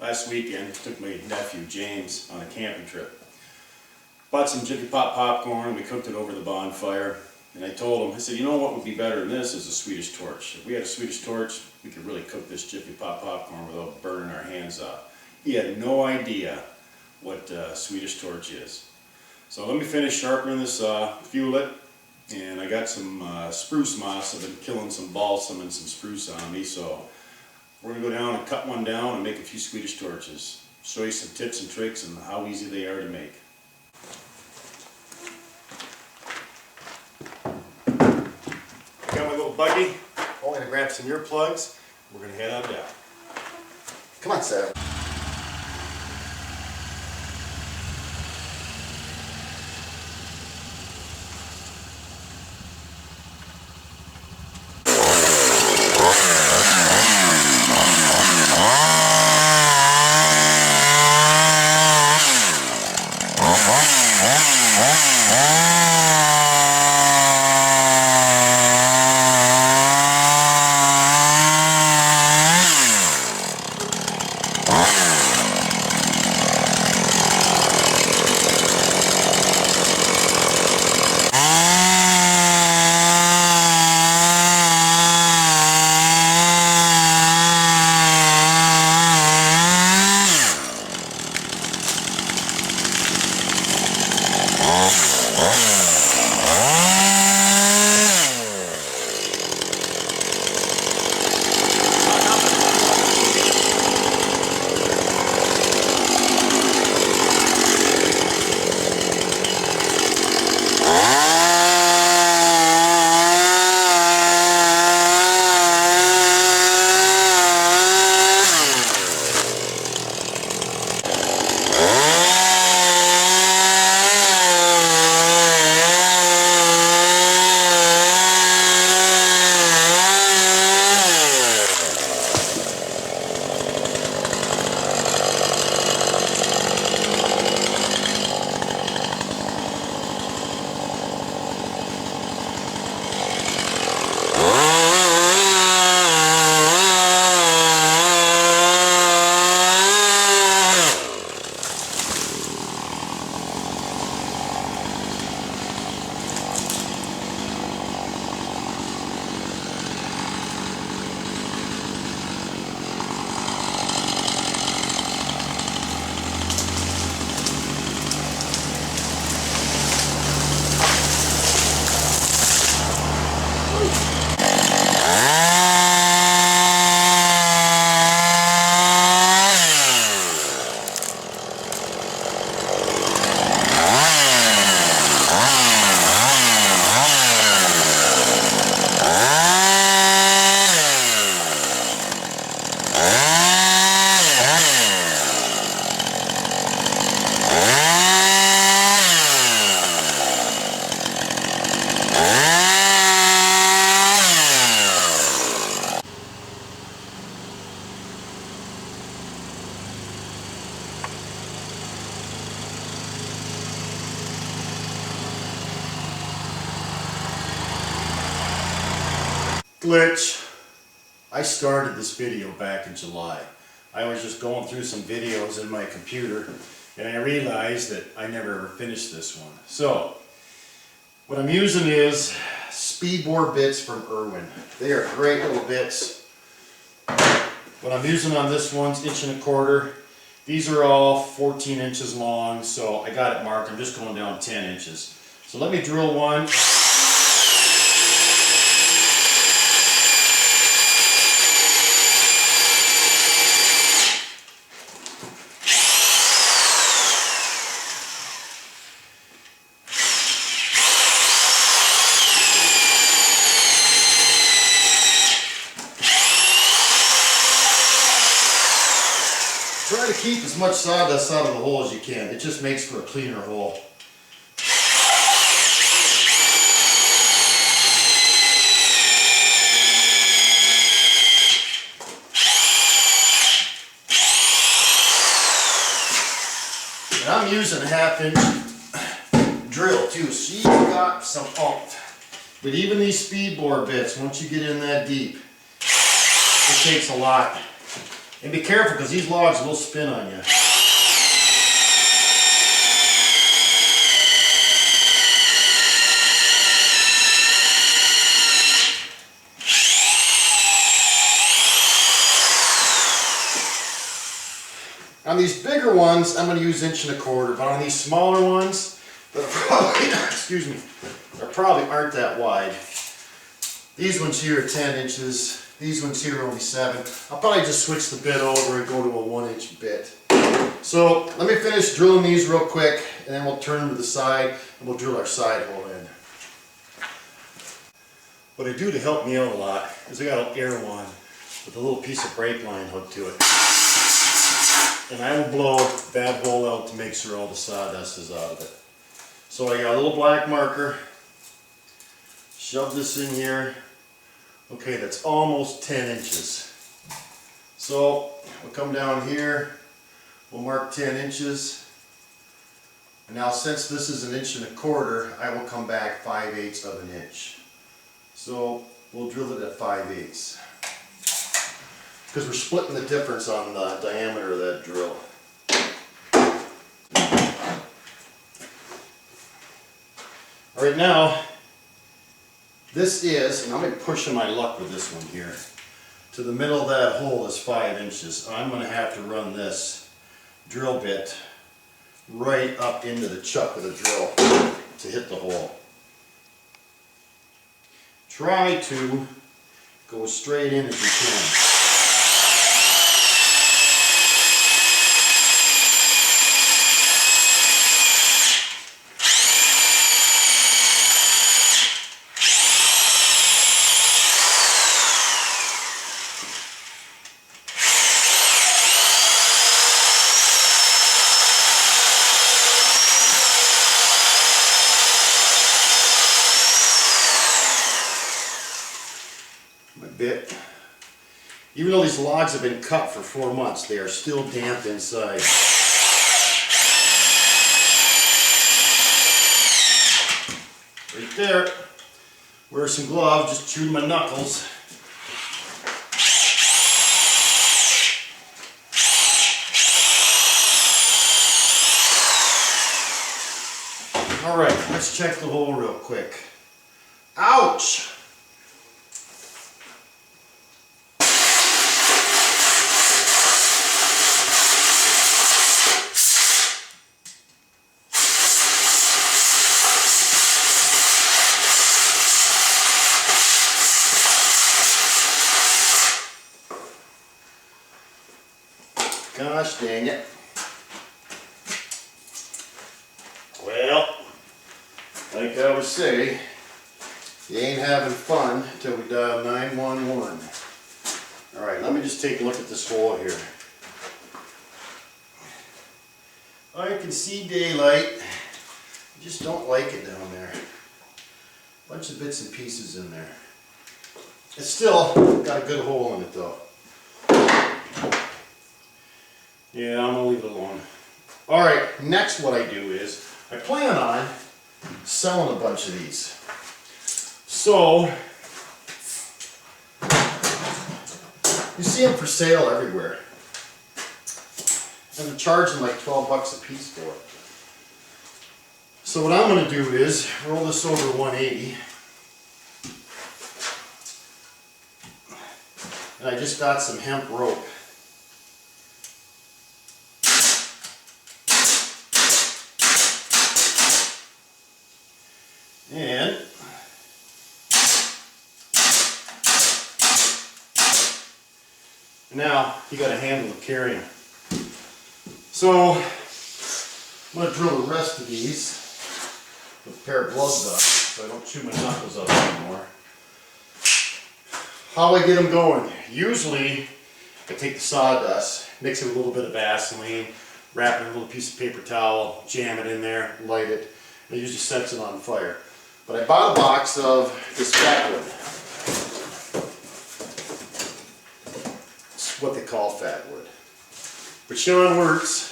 Last weekend, took my nephew James on a camping trip. Bought some Jiffy Pop popcorn and we cooked it over the bonfire. And I told him, I said, you know what would be better than this is a Swedish Torch. If we had a Swedish Torch, we could really cook this Jiffy Pop popcorn without burning our hands off. He had no idea what Swedish Torch is. So let me finish sharpening this fuel it. And I got some spruce moss. I've been killing some balsam and some spruce on me. So we're going to go down and cut one down and make a few Swedish torches. Show you some tips and tricks and how easy they are to make. Got my little buggy. I'm going to grab some earplugs. We're going to head on down. Come on, Sarah. Glitch. I started this video back in July. I was just going through some videos in my computer and I realized that I never finished this one. So, what I'm using is speed bore bits from Irwin. They are great little bits. What I'm using on this one's 1.25 inches. These are all 14 inches long, so I got it marked. I'm just going down 10 inches. So let me drill one. Try to keep as much sawdust out of the hole as you can. It just makes for a cleaner hole. And I'm using a 1/2 inch drill too, so you've got some oomph. But even these speed bore bits, once you get in that deep, it takes a lot. And be careful because these logs will spin on you. On these bigger ones, I'm going to use 1.25 inch, but on these smaller ones, they're probably, excuse me, they probably aren't that wide. These ones here are 10 inches, these ones here are only 7. I'll probably just switch the bit over and go to a 1-inch bit. So let me finish drilling these real quick, and then we'll turn them to the side, and we'll drill our side hole in. What I do to help me out a lot is I got an air one with a little piece of brake line hooked to it. And I will blow that hole out to make sure all the sawdust is out of it. So I got a little black marker, shove this in here. Okay, that's almost 10 inches. So we'll come down here, we'll mark 10 inches. And now since this is 1.25 inches, I will come back 5/8 of an inch. So we'll drill it at 5/8. Because we're splitting the difference on the diameter of that drill. All right, now, this is, and I'm going to push my luck with this one here, to the middle of that hole is 5 inches. I'm going to have to run this drill bit right up into the chuck of the drill to hit the hole. Try to go as straight in as you can. Bit. Even though these logs have been cut for 4 months, they are still damp inside. Right there. Wear some gloves, just chewed my knuckles. Alright, let's check the hole real quick. Ouch! Gosh dang it. Well, like I always say, you ain't having fun till we dial 911. Alright, let me just take a look at this hole here. I can see daylight. I just don't like it down there. Bunch of bits and pieces in there. It's still got a good hole in it though. Yeah, I'm gonna leave it alone. Alright, next what I do is, I plan on selling a bunch of these. So, you see them for sale everywhere. And they're charging like 12 bucks a piece for it. So what I'm gonna do is, roll this over 180. And I just got some hemp rope. And now you got a handle to carry them. So I'm going to drill the rest of these with a pair of gloves up so I don't chew my knuckles up anymore. How I get them going? Usually I take the sawdust, mix it with a little bit of Vaseline, wrap it in a little piece of paper towel, jam it in there, light it. It usually sets it on fire. But I bought a box of this fatwood. It's what they call fatwood. But Shawn works.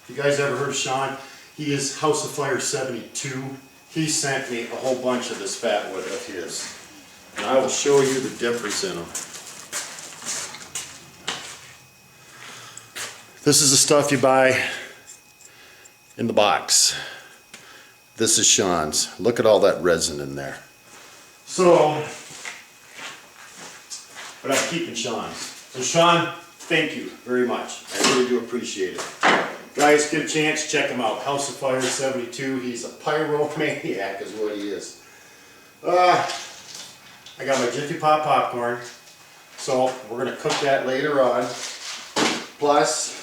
You guys ever heard of Shawn? He is House of Fire 72. He sent me a whole bunch of this fatwood of his. And I will show you the difference in them. This is the stuff you buy in the box. This is Shawn's. Look at all that resin in there. So, but I'm keeping Shawn's. So Shawn, thank you very much. I really do appreciate it. Guys, get a chance, check him out. House of Fire 72. He's a pyromaniac is what he is. I got my Jiffy Pop popcorn. So we're going to cook that later on. Plus,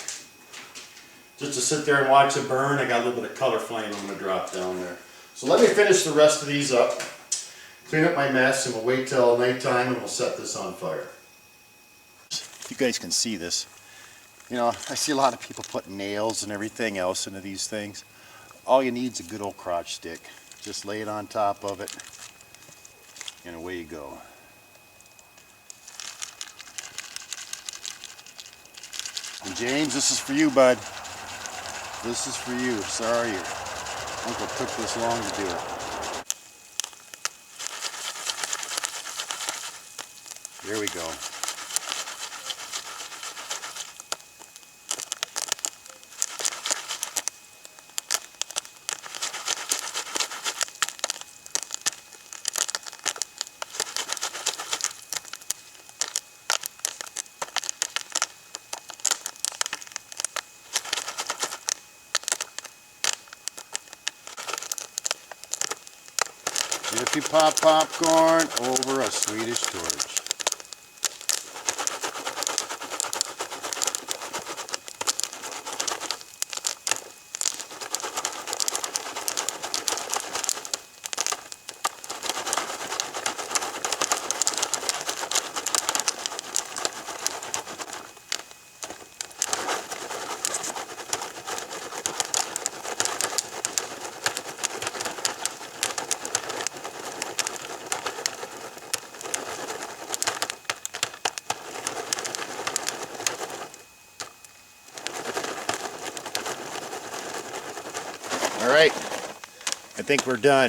just to sit there and watch it burn, I got a little bit of color flame I'm going to drop down there. So let me finish the rest of these up, clean up my mess, and we'll wait till nighttime and we'll set this on fire. You guys can see this. You know, I see a lot of people put nails and everything else into these things. All you need is a good old crotch stick. Just lay it on top of it, and away you go. And James, this is for you, bud. This is for you. Sorry your uncle took this long to do it. There we go. Jiffy Pop popcorn over a Swedish Torch. All right, I think we're done.